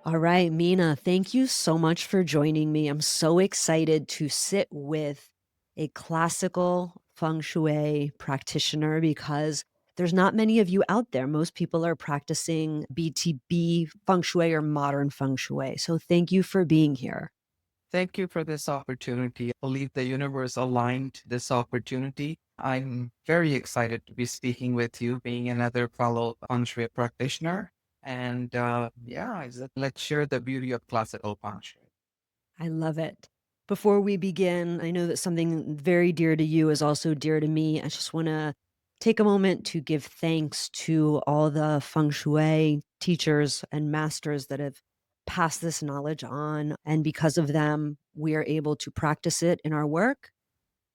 All right, Meena, thank you so much for joining me. I'm so excited to sit with a classical feng shui practitioner because there's not many of you out there. Most people are practicing BTB feng shui or modern feng shui. So thank you for being here. Thank you for this opportunity. I believe the universe aligned this opportunity. I'm very excited to be speaking with you, being another fellow Feng Shui practitioner. And let's share the beauty of classical Feng Shui. I love it. Before we begin, I know that something very dear to you is also dear to me. I just want to take a moment to give thanks to all the feng shui teachers and masters that have passed this knowledge on. And because of them, we are able to practice it in our work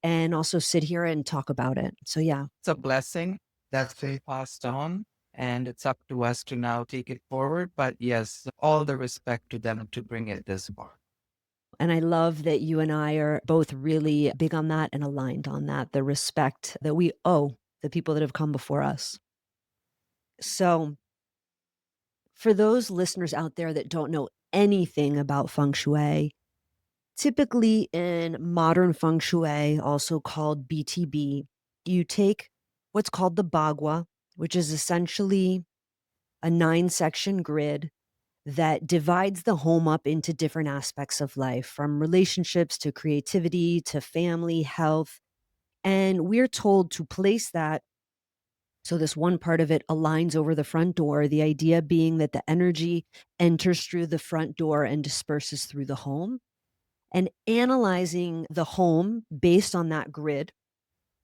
and also sit here and talk about it. So, yeah. It's a blessing that's been passed on, and it's up to us to now take it forward. But yes, all the respect to them to bring it this far. And I love that you and I are both really big on that and aligned on that, the respect that we owe the people that have come before us. So, for those listeners out there that don't know anything about feng shui, typically in modern feng shui, also called BTB, you take what's called the bagua, which is essentially a 9 section grid that divides the home up into different aspects of life, from relationships to creativity to family, health. And we're told to place that so, this one part of it aligns over the front door, the idea being that the energy enters through the front door and disperses through the home. And analyzing the home based on that grid,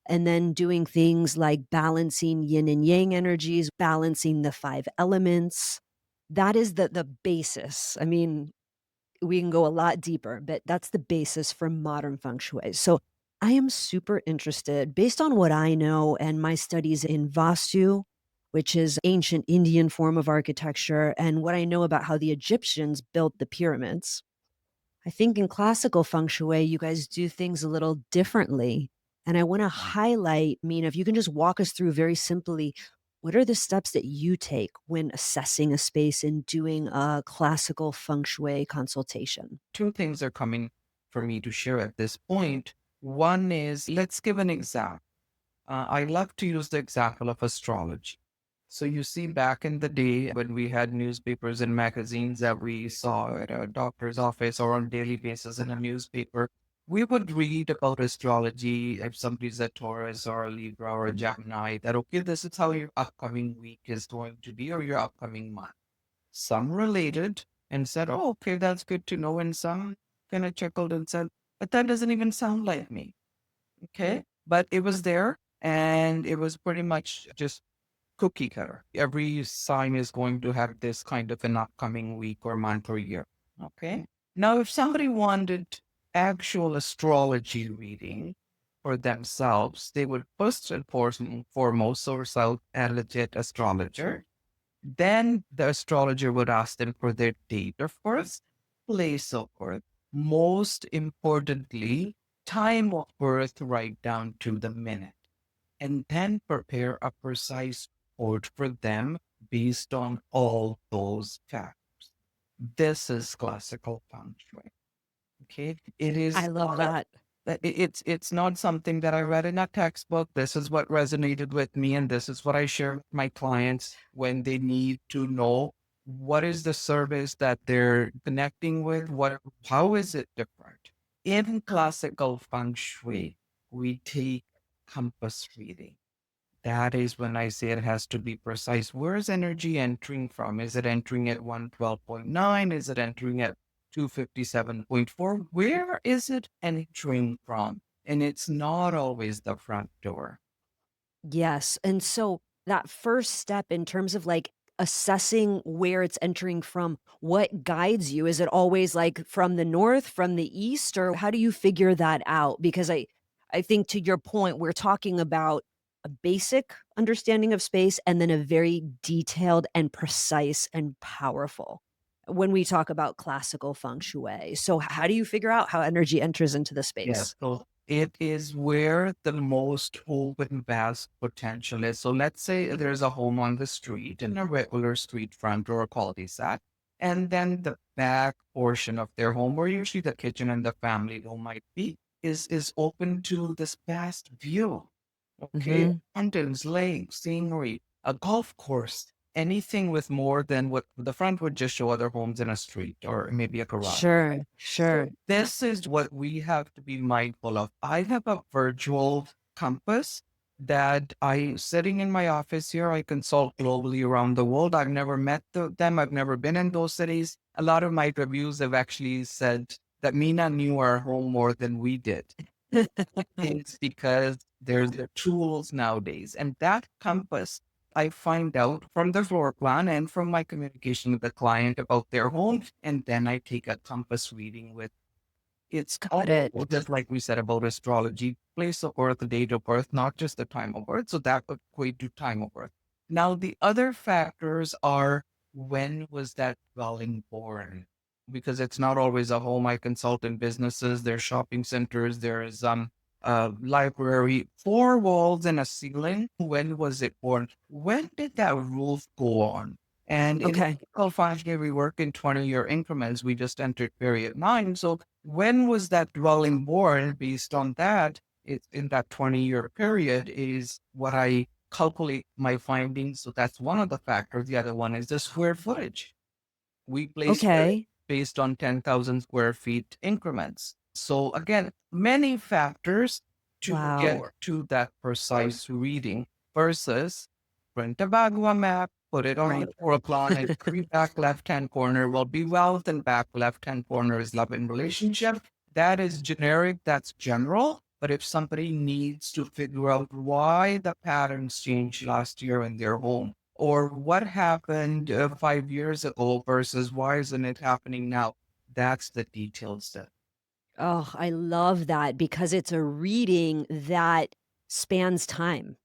and then doing things like balancing yin and yang energies, balancing the 5 elements. That is the basis. I mean, we can go a lot deeper, but that's the basis for modern feng shui. So I am super interested based on what I know and my studies in Vastu, which is ancient Indian form of architecture, and what I know about how the Egyptians built the pyramids. I think in classical feng shui, you guys do things a little differently. And I want to highlight, Meena, if you can just walk us through very simply, what are the steps that you take when assessing a space and doing a classical feng shui consultation? Two things are coming for me to share at this point. One is, let's give an example. I love to use the example of astrology. So you see, back in the day when we had newspapers and magazines that we saw at a doctor's office or on daily basis in a newspaper, we would read about astrology if somebody's a Taurus or a Libra or a Gemini, that, okay, this is how your upcoming week is going to be or your upcoming month. Some related and said, oh, okay, that's good to know. And some kind of chuckled and said, but that doesn't even sound like me. Okay. But it was there and it was pretty much just cookie cutter. Every sign is going to have this kind of an upcoming week or month or year. Okay. Now, if somebody wanted actual astrology reading for themselves, they would first and foremost source out a legit astrologer. Then the astrologer would ask them for their date of birth, place of birth, most importantly, time of birth right down to the minute, and then prepare a precise report for them based on all those facts. This is classical feng shui. Okay, it I is love that. it's not something that I read in a textbook. This is what resonated with me, and this is what I share with my clients when they need to know what is the service that they're connecting with. How is it different? In classical feng shui, we take compass reading. That is when I say it has to be precise. Where is energy entering from? Is it entering at 112.9? Is it entering at 257.4? Where is it entering from? And it's not always the front door. Yes. And so that first step in terms of like assessing where it's entering from, what guides you? Is it always like from the north, from the east, or how do you figure that out? Because I think to your point, we're talking about a basic understanding of space and then a very detailed and precise and powerful when we talk about classical feng shui. So how do you figure out how energy enters into the Yes. space? So it is where the most open vast potential is. So let's say there's a home on the street in a regular street front or a cul-de-sac. And then the back portion of their home, where usually the kitchen and the family room might be, is open to this vast view. Okay. Mhm. Mountains, lakes, scenery, a golf course, anything with more than what the front would just show other homes in a street or maybe a garage. Sure, So sure. this is what we have to be mindful of. I have a virtual compass that I sitting in my office here. I consult globally around the world. I've never met them. I've never been in those cities. A lot of my reviews have actually said that Meena knew our home more than we did. It's because there's the tools nowadays. And that compass, I find out from the floor plan and from my communication with the client about their home. And then I take a compass reading with it's Got all it. just like we said about astrology, place of birth, the date of birth, not just the time of birth. So that would equate to time of birth. Now, the other factors are when was that dwelling born? Because it's not always a home. I consult in businesses, there's shopping centers, there's a library, four walls and a ceiling. When was it born? When did that roof go on? And in Okay. typical 5-year, we work in 20-year increments. We just entered period 9. So when was that dwelling born? Based on that, it's in that 20-year period is what I calculate my findings. So that's one of the factors. The other one is the square footage. We place it Okay. based on 10,000 square feet increments. So again, many factors to get Wow. to that precise reading versus print a Bagua map, put it on Right. the floor plan, and every back left-hand corner will be wealth and back left-hand corner is love and relationship. That is generic, that's general. But if somebody needs to figure out why the patterns changed last year in their home, or what happened 5 years ago versus why isn't it happening now? That's the detailed stuff. Oh, I love that because it's a reading that spans time.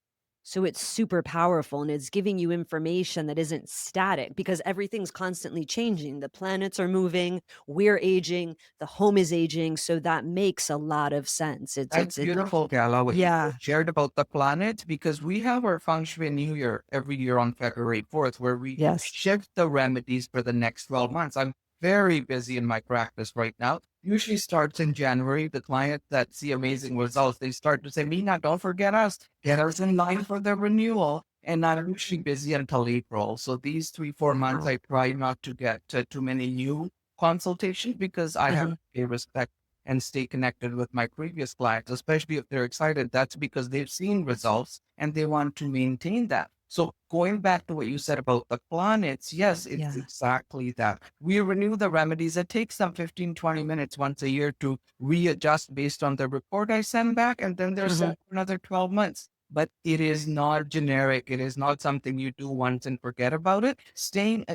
So it's super powerful and it's giving you information that isn't static because everything's constantly changing. The planets are moving, we're aging, the home is aging. So that makes a lot of sense. That's It, beautiful, Gala, what you yeah. shared about the planet, because we have our Feng Shui New Year every year on February 4th, where we Yes. shift the remedies for the next 12 months. I'm very busy in my practice right now. Usually starts in January. The client that see amazing results, they start to say, Meena, don't forget us. Get us in line for the renewal. And I'm usually busy until April. So these 3, 4 months, Wow. I try not to get too many new consultations because I have Uh-huh. a respect and stay connected with my previous clients, especially if they're excited. That's because they've seen results and they want to maintain that. So going back to what you said about the planets, yes, it's Yeah. exactly that. We renew the remedies. It takes some 15, 20 minutes once a year to readjust based on the report I send back, and then they're Uh-huh. set for another 12 months. But it is not generic. It is not something you do once and forget about it. Staying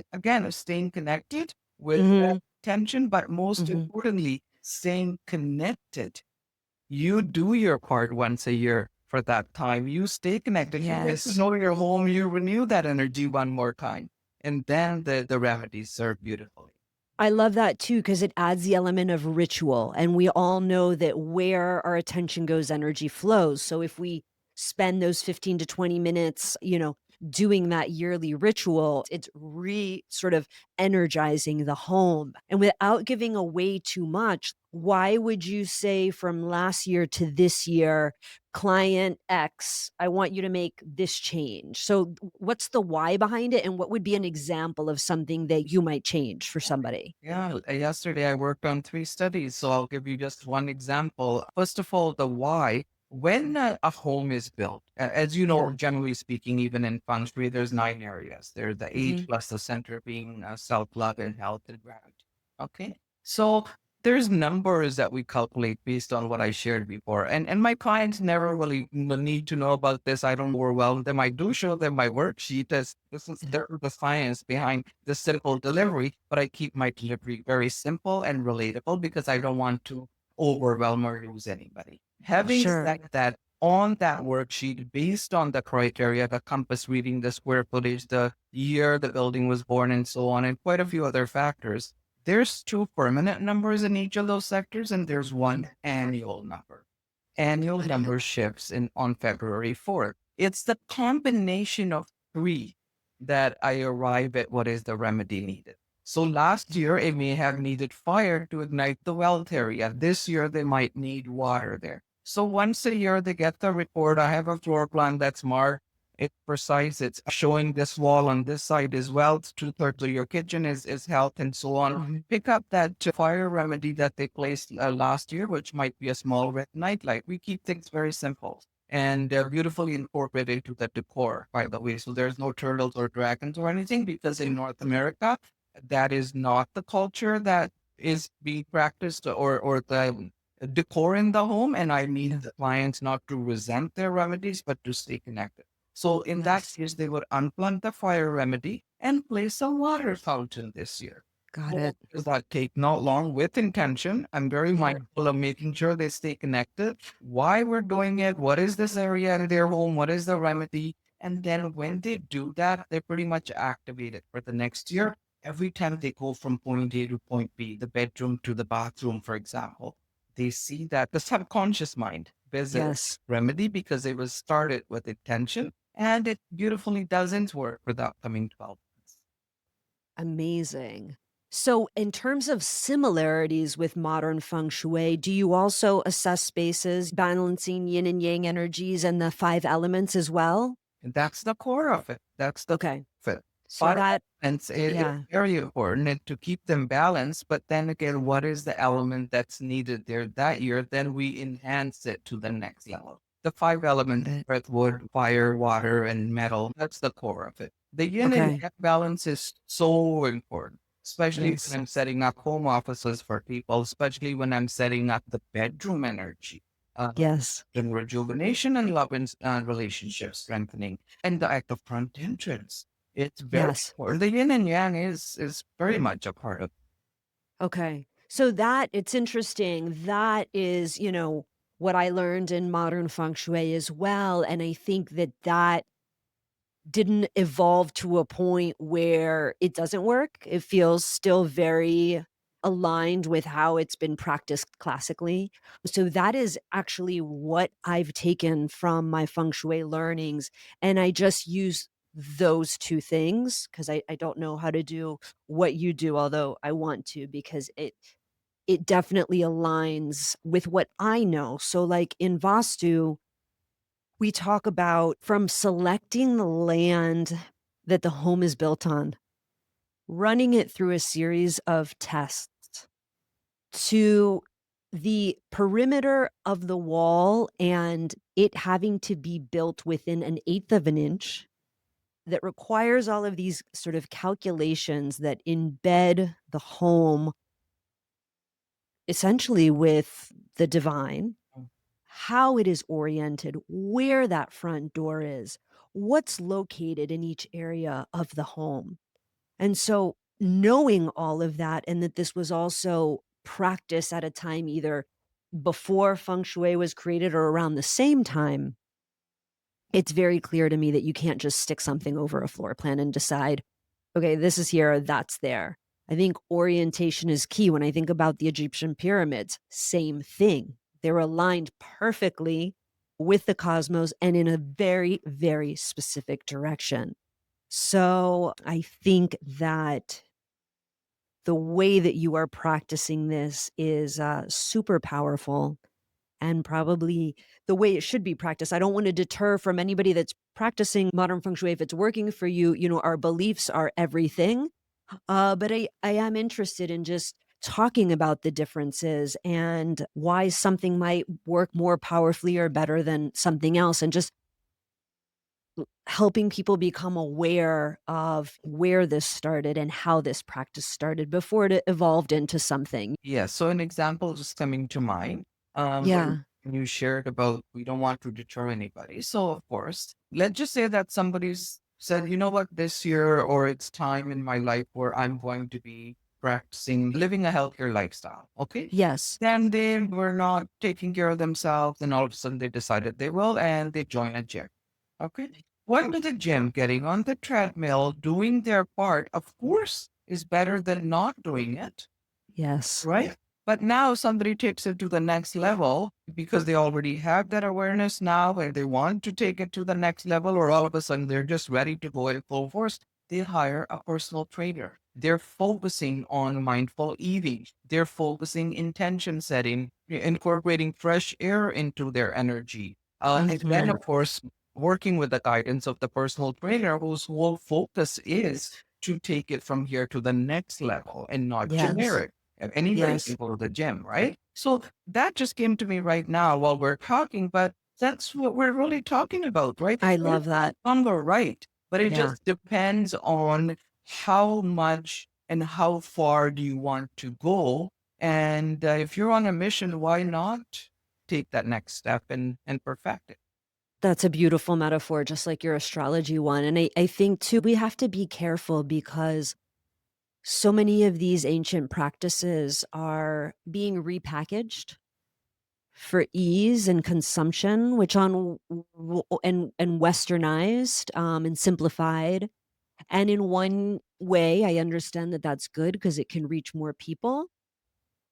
connected with Hmm. attention, but most Hmm. importantly, staying connected. You do your part once a year for that time. You stay connected. You get to Yes. know your home. You renew that energy one more time. And then the remedies serve beautifully. I love that too, because it adds the element of ritual. And we all know that where our attention goes, energy flows. So if we spend those 15 to 20 minutes, doing that yearly ritual, it's sort of energizing the home. And without giving away too much, why would you say from last year to this year, client X, I want you to make this change? So, what's the why behind it? And what would be an example of something that you might change for somebody? Yeah, yesterday I worked on 3 studies, so I'll give you just one example. First of all, the why. When a home is built, as you know, Yeah. generally speaking, even in Feng Shui, there's 9 areas. There's the Hmm. eight plus the center being self-love and health and gratitude. Okay, so there's numbers that we calculate based on what I shared before, and my clients never really need to know about this. I don't overwhelm them. I do show them my worksheet as this is the science behind the simple delivery, but I keep my delivery very simple and relatable because I don't want to overwhelm or lose anybody. Having Sure. said that, on that worksheet, based on the criteria, the compass reading, the square footage, the year the building was born, and so on, and quite a few other factors, there's 2 permanent numbers in each of those sectors, and there's one annual number. Annual Got it. number shifts in on February 4th. It's the combination of three that I arrive at what is the remedy needed. So last year, it may have needed fire to ignite the wealth area. This year, they might need water there. So once a year, they get the report. I have a floor plan that's marked. It's precise. It's showing this wall on this side is wealth. Two-thirds of your kitchen is health, and so on. Pick up that fire remedy that they placed last year, which might be a small red nightlight. We keep things very simple and beautifully incorporated into the decor, by the way. So there's no turtles or dragons or anything, because in North America, that is not the culture that is being practiced, or the decor in the home. And I need the clients not to resent their remedies, but to stay connected. So in that Yes. case, they would unplug the fire remedy and place a water fountain this year. Got Well, it. does that take not long with intention? I'm very mindful of making sure they stay connected. Why we're doing it? What is this area in their home? What is the remedy? And then when they do that, they're pretty much activated for the next year. Every time they go from point A to point B, the bedroom to the bathroom, for example, they see that the subconscious mind visits Yes. remedy because it was started with intention, and it beautifully doesn't work for the upcoming 12 months. Amazing. So, in terms of similarities with modern feng shui, do you also assess spaces balancing yin and yang energies and the five elements as well? And that's the core of it. That's the Okay. core of it. So Five that, elements is yeah. very important and to keep them balanced. But then again, what is the element that's needed there that year? Then we enhance it to the next level. The five Got elements, it. earth, wood, fire, water, and metal, that's the core of it. The yin and Okay. yang balance is so important, especially Yes. when I'm setting up home offices for people, especially when I'm setting up the bedroom energy. Uh, Yes. in rejuvenation and love and relationship strengthening, and the act of front entrance. It's very Yes. important. The yin and yang is very much a part of. Okay. So that it's interesting. That is, what I learned in modern feng shui as well. And I think that that didn't evolve to a point where it doesn't work. It feels still very aligned with how it's been practiced classically. So that is actually what I've taken from my feng shui learnings. And I just use those two things because I don't know how to do what you do, although I want to, because it definitely aligns with what I know. So like in Vastu, we talk about from selecting the land that the home is built on, running it through a series of tests to the perimeter of the wall and it having to be built within an eighth of an inch that requires all of these sort of calculations that embed the home essentially with the divine, how it is oriented, where that front door is, what's located in each area of the home. And so knowing all of that and that this was also practice at a time either before feng shui was created or around the same time, it's very clear to me that you can't just stick something over a floor plan and decide, okay, this is here, that's there. I think orientation is key. When I think about the Egyptian pyramids, same thing. They're aligned perfectly with the cosmos and in a very, very specific direction. So I think that the way that you are practicing this is super powerful and probably the way it should be practiced. I don't want to deter from anybody that's practicing modern feng shui if it's working for you. Our beliefs are everything. But I am interested in just talking about the differences and why something might work more powerfully or better than something else, and just helping people become aware of where this started and how this practice started before it evolved into something. Yeah. So an example just coming to mind. When Yeah. you shared about we don't want to deter anybody. So of course, let's just say that somebody's said, you know what, this year or it's time in my life where I'm going to be practicing living a healthier lifestyle. Okay. Yes. Then they were not taking care of themselves, and all of a sudden they decided they will, and they join a gym. Okay. Going to the gym, getting on the treadmill, doing their part, of course, is better than not doing it, Yes. right? But now somebody takes it to the next level because they already have that awareness now and they want to take it to the next level, or all of a sudden they're just ready to go in full force. They hire a personal trainer. They're focusing on mindful eating. They're focusing intention setting, incorporating fresh air into their energy. And then, Mhm. of course, working with the guidance of the personal trainer whose whole focus is to take it from here to the next level and not Yes. generic. And anybody can Yes. go to the gym, right? So that just came to me right now while we're talking, but that's what we're really talking about, right? I We're love that. on the right, but it Yeah. just depends on how much and how far do you want to go. And if you're on a mission, why not take that next step and perfect it? That's a beautiful metaphor, just like your astrology one, and I think too, we have to be careful because so many of these ancient practices are being repackaged for ease and consumption, which on and westernized, and simplified. And in one way, I understand that that's good because it can reach more people.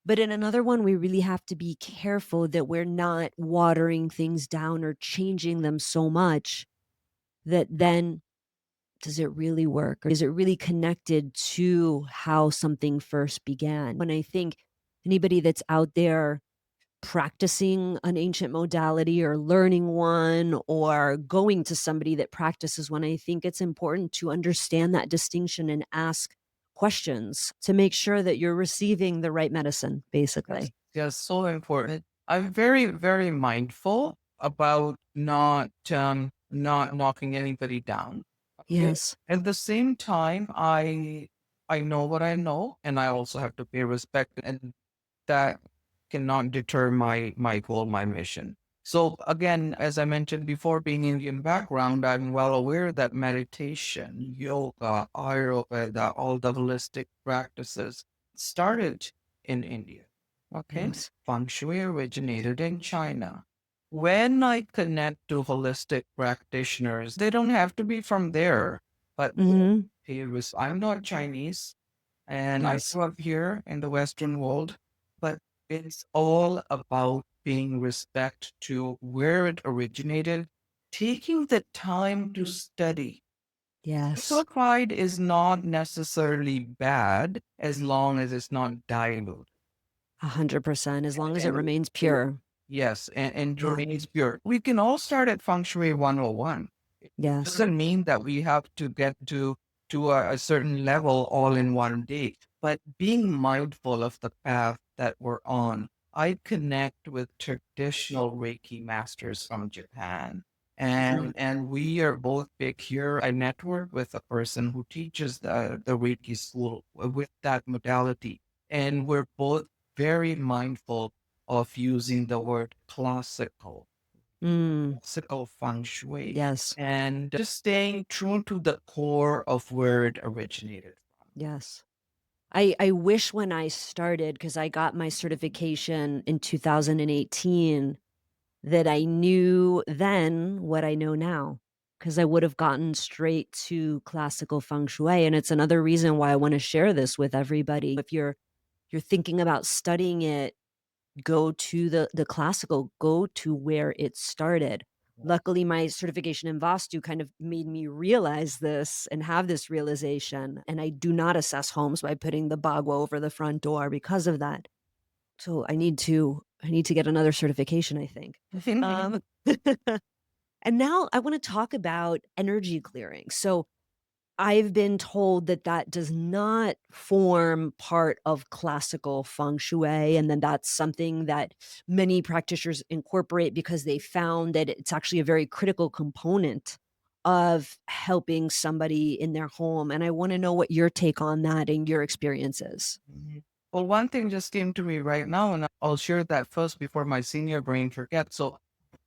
But in another one, we really have to be careful that we're not watering things down or changing them so much that then does it really work? Or is it really connected to how something first began? When I think anybody that's out there practicing an ancient modality or learning one or going to somebody that practices one, I think it's important to understand that distinction and ask questions to make sure that you're receiving the right medicine, Yes, basically. yes, so important. I'm very, very mindful about not knocking anybody down. Okay. Yes. At the same time, I know what I know, and I also have to pay respect, and that cannot deter my goal, my mission. So again, as I mentioned before, being Indian background, I'm well aware that meditation, yoga, Ayurveda, all the holistic practices started in India. Okay. Yes. Feng Shui originated in China. When I connect to holistic practitioners, they don't have to be from there, but Mhm. I'm not Chinese and I Yes. grew up here in the Western world, but it's all about paying respect to where it originated, taking the time to study. Yes. Simplified is not necessarily bad as long as it's not diluted. 100%, as long as it And remains pure. yes, and Yeah. remains pure. We can all start at Feng Shui 101. It Yes. doesn't mean that we have to get to a certain level all in one day, but being mindful of the path that we're on. I connect with traditional Reiki masters from Japan. Mm. And we are both big here. I network with a person who teaches the Reiki school with that modality. And we're both very mindful of using the word Mm. classical feng shui, Yes. and just staying true to the core of where it originated from. Yes. I wish when I started, because I got my certification in 2018, that I knew then what I know now, because I would have gotten straight to classical feng shui, and it's another reason why I wanna share this with everybody. If you're thinking about studying it, go to the classical, go to where it started. Luckily, my certification in Vastu kind of made me realize this and have this realization, and I do not assess homes by putting the bagua over the front door because of that. So I need to get another certification, I think. Um, and now I wanna talk about energy clearing. So I've been told that that does not form part of classical feng shui, and then that's something that many practitioners incorporate because they found that it's actually a very critical component of helping somebody in their home, and I wanna know what your take on that and your experiences. Mhm. Well, one thing just came to me right now, and I'll share that first before my senior brain forgets. So,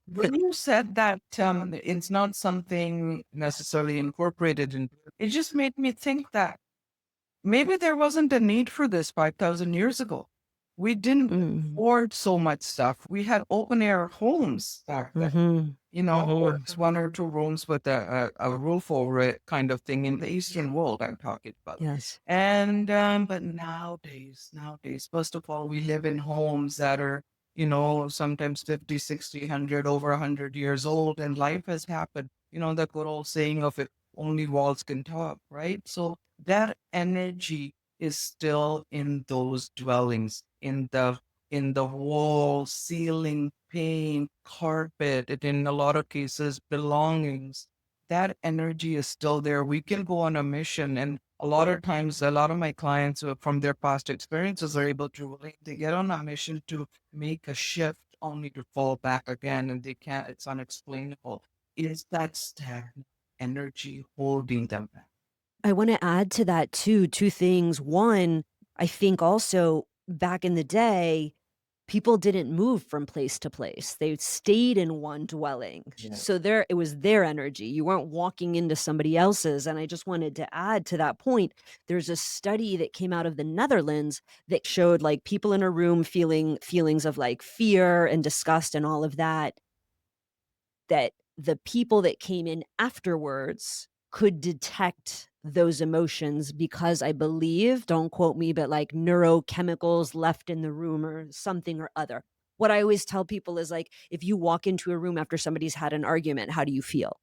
when you said that it's not something necessarily incorporated in, it just made me think that maybe there wasn't a need for this 5,000 years ago. We didn't Mm. hoard so much stuff. We had open air homes back then. Mhm. You know, or Mhm. it's one or two rooms with a roof over it kind of thing in the Eastern world I'm talking about. Yes. And but nowadays, first of all, we live in homes that are, sometimes 50, 60, 100, over 100 years old, and life has happened. You know, the good old saying of it, only walls can talk, right? So that energy is still in those dwellings, in the wall, ceiling, paint, carpet, and in a lot of cases, belongings. That energy is still there. We can go on a mission, and a lot of times, a lot of my clients from their past experiences are able to relate. They get on a mission to make a shift only to fall back again, and they can't, it's unexplainable. Is that stagnant energy holding them back? I wanna add to that too, 2 things. One, I think also back in the day, people didn't move from place to place. They stayed in one dwelling. Yeah. So there it was their energy. You weren't walking into somebody else's, and I just wanted to add to that point, there's a study that came out of the Netherlands that showed, like, people in a room feeling feelings of, like, fear and disgust and all of that, that the people that came in afterwards could detect those emotions because I believe, don't quote me, but like neurochemicals left in the room or something or other. What I always tell people is like, if you walk into a room after somebody's had an argument, how do you feel?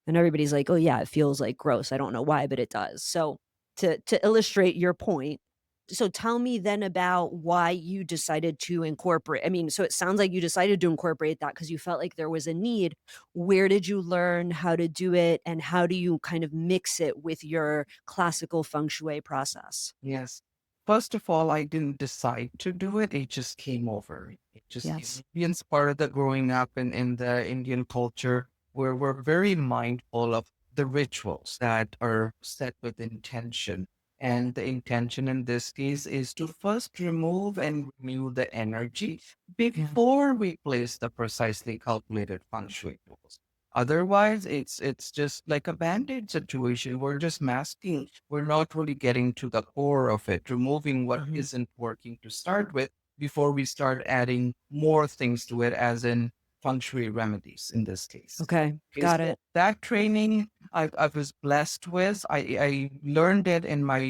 And everybody's like, "Oh yeah, it feels like gross. I don't know why, but it does." So to illustrate your point, so tell me then about why you decided to incorporate. I mean, so it sounds like you decided to incorporate that because you felt like there was a need. Where did you learn how to do it, and how do you kind of mix it with your classical feng shui process? Yes. First of all, I didn't decide to do it. It just came over me. It just came. Yes. Being part of the growing up in the Indian culture, where we're very mindful of the rituals that are set with intention. And the intention in this case is to first remove and renew the energy Yeah. before we place the precisely calculated feng shui tools. Otherwise, it's just like a band-aid situation. We're just masking. We're not really getting to the core of it, removing what Mhm. isn't working to start with before we start adding more things to it, as in feng shui remedies in this case. Okay, Okay, got so it. that training I was blessed with. I learned it in my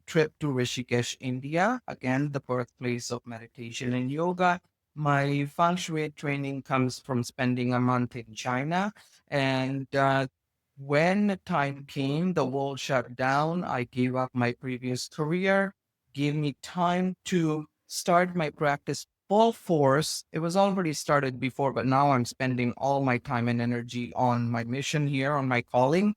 trip to Rishikesh, India, again, the birthplace of meditation and yoga. My feng shui training comes from spending a month in China. And when the time came, the world shut down. I gave up my previous career, gave me time to start my practice full force. It was already started before, but now I'm spending all my time and energy on my mission here, on my calling.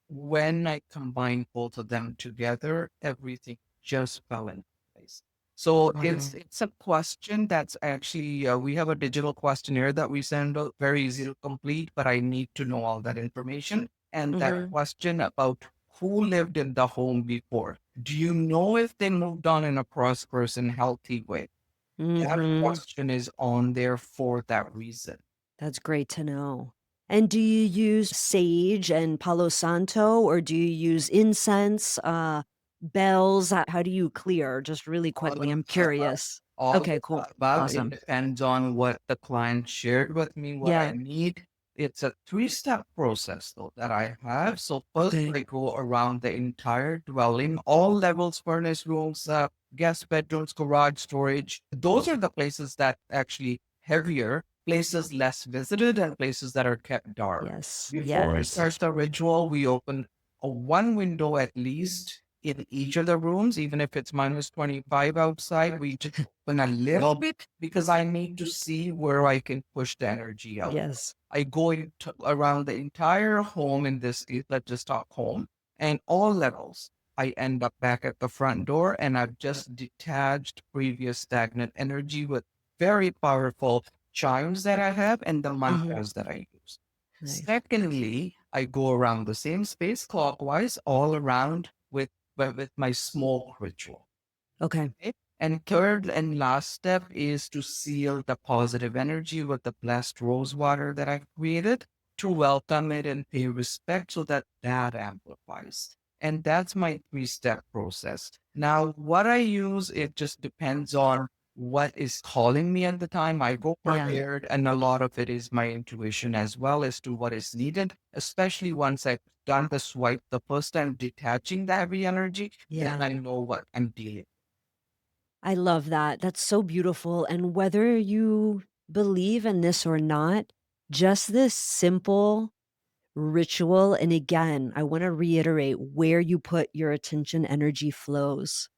When I combined both of them together, everything just fell into place. So Wow. it's a question that's actually we have a digital questionnaire that we send out, very easy to complete, but I need to know all that information. And that Mhm, question about who lived in the home before. Do you know if they moved on in a prosperous and healthy way? That mhm. question is on there for that reason. That's great to know. And do you use sage and Palo Santo, or do you use incense, bells? How do you clear? Just really All quickly, of I'm the above. curious. All of Okay, the cool. above. It Awesome. depends on what the client shared with me, what I Yeah. need. It's a three-step process though that I have. So first Okay. I go around the entire dwelling, all levels, furnace rooms, guest bedrooms, garage storage. Those are the places that actually heavier, places less visited, and places that are kept dark. Yes, Before we yes. start the ritual, we open a one window at least in each of the rooms, even if it's minus 25 outside, we just open a little bit because I need to see where I can push the energy out. Yes. I go around the entire home in this case, let's just talk home, and all levels. I end up back at the front door and I've just detached previous stagnant energy with very powerful chimes that I have and the Mhm. mantras that I use. Nice. Secondly, I go around the same space clockwise all around with my smoke ritual. Okay. Okay? And third and last step is to seal the positive energy with the blessed rose water that I've created to welcome it and pay respect so that that amplifies. And that's my three-step process. Now, what I use, it just depends on what is calling me at the time. I go Yeah. prepared, and a lot of it is my intuition as well as to what is needed, especially once I've done the swipe the first time, detaching the heavy energy, then Yeah. I know what I'm dealing. I love that. That's so beautiful, and whether you believe in this or not, just this simple ritual, and again, I wanna reiterate, where you put your attention, energy flows.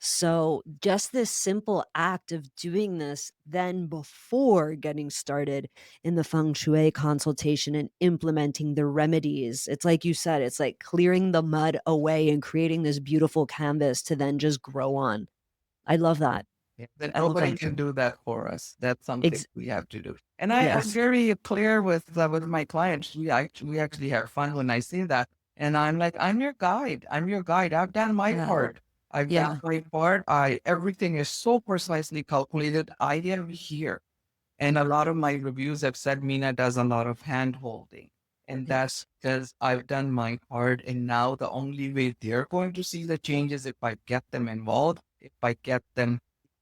So, just this simple act of doing this then before getting started in the feng shui consultation and implementing the remedies, it's like you said, it's like clearing the mud away and creating this beautiful canvas to then just grow on. I love that. Yeah, then I love nobody that. can do that for us. That's something Ex- we have to do. And I'm yes. very clear with my clients. We actually have fun when I say that. And I'm like, I'm your guide. I'm your guide. I've done my Yeah. part. I've done Yeah. my part. Everything is so precisely calculated. I am here. And a lot of my reviews have said Meena does a lot of hand holding. And that's Yes. because I've done my part. And now the only way they're going to see the changes if I get them involved, if I get them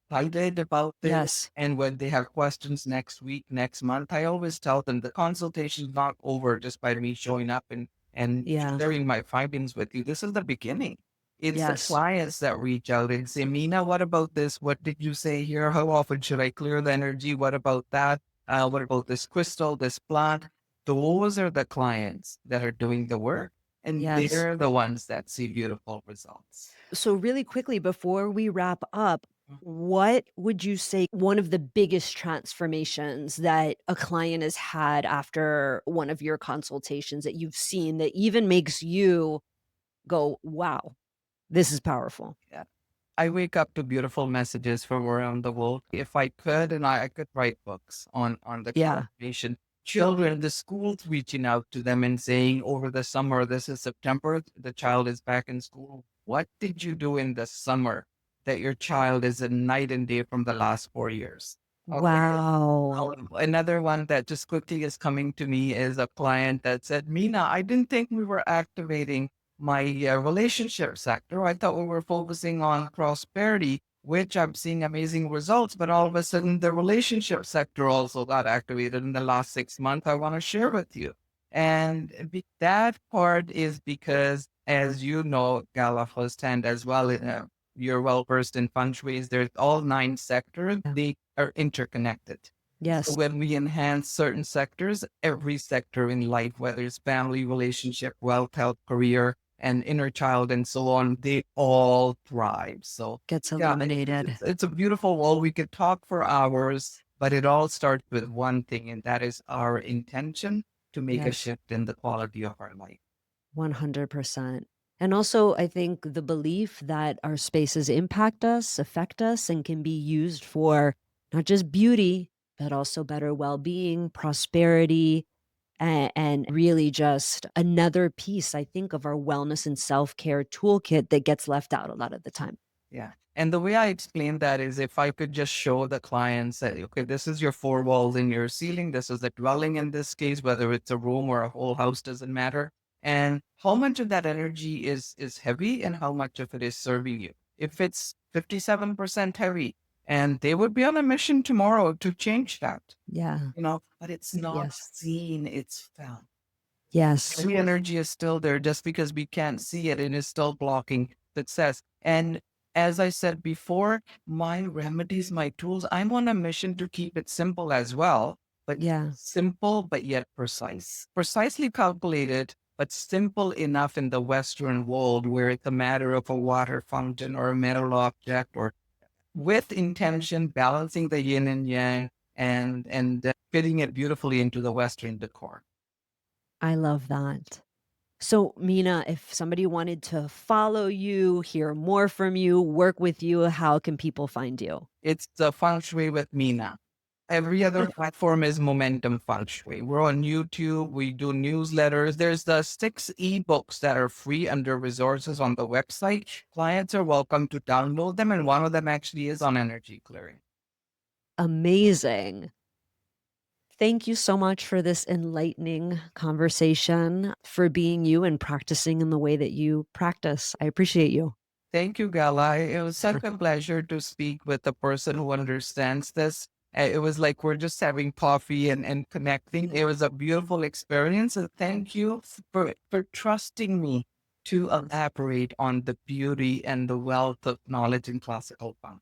excited about this. Yes. And when they have questions next week, next month, I always tell them the consultation is not over just by me showing up and Yeah. sharing my findings with you. This is the beginning. It's the Yes. clients that reach out and say, Meena, what about this? What did you say here? How often should I clear the energy? What about that? What about this crystal, this plant? Those are the clients that are doing the work, and Yes. they're the ones that see beautiful results. So, really quickly, before we wrap up, what would you say one of the biggest transformations that a client has had after one of your consultations that you've seen that even makes you go, wow, this is powerful? Yeah. I wake up to beautiful messages from around the world. If I could, and I could write books on the Yeah. transformation. Children, the schools reaching out to them and saying, over the summer, this is September, the child is back in school. What did you do in the summer that your child is a night and day from the last 4 years? Okay. Wow. Another one that just quickly is coming to me is a client that said, Meena, I didn't think we were activating my relationship sector. I thought we were focusing on prosperity, which I'm seeing amazing results, but all of a sudden the relationship sector also got activated in the last 6 months. I want to share with you. And that part is because, as you know, Gala firsthand as well, you're well versed in feng shui. There's all 9 sectors. Yeah. They are interconnected. So Yes. when we enhance certain sectors, every sector in life, whether it's family, relationship, wealth, health, career, and inner child, and so on, they all thrive. So Gets yeah, illuminated. it's a beautiful world. We could talk for hours, but it all starts with one thing, and that is our intention to make a Yes. shift in the quality of our life. 100%. And also, I think the belief that our spaces impact us, affect us, and can be used for not just beauty, but also better well being, prosperity, and really just another piece, I think, of our wellness and self care toolkit that gets left out a lot of the time. Yeah. And the way I explain that is if I could just show the clients that, okay, this is your 4 walls in your ceiling. This is a dwelling in this case, whether it's a room or a whole house, doesn't matter. And how much of that energy is heavy and how much of it is serving you. If it's 57% heavy, and they would be on a mission tomorrow to change that, Yeah. but it's not Yes. seen, it's felt. Yes. Heavy energy is still there just because we can't see it and is still blocking success. And as I said before, my remedies, my tools, I'm on a mission to keep it simple as well, but Yeah. simple, but yet precise. Precisely calculated, but simple enough in the Western world where it's a matter of a water fountain or a metal object or with intention, balancing the yin and yang and fitting it beautifully into the Western decor. I love that. So, Mina, if somebody wanted to follow you, hear more from you, work with you, how can people find you? It's the feng shui with Meena. Every other platform is momentum feng shui. We're on YouTube. We do newsletters. There's the 6 ebooks that are free under resources on the website. Clients are welcome to download them. And one of them actually is on energy clearing. Amazing. Thank you so much for this enlightening conversation, for being you and practicing in the way that you practice. I appreciate you. Thank you, Gala. It was such a pleasure to speak with a person who understands this. It was like we're just having coffee and connecting. It was a beautiful experience. And thank you for trusting me to elaborate on the beauty and the wealth of knowledge in classical funk.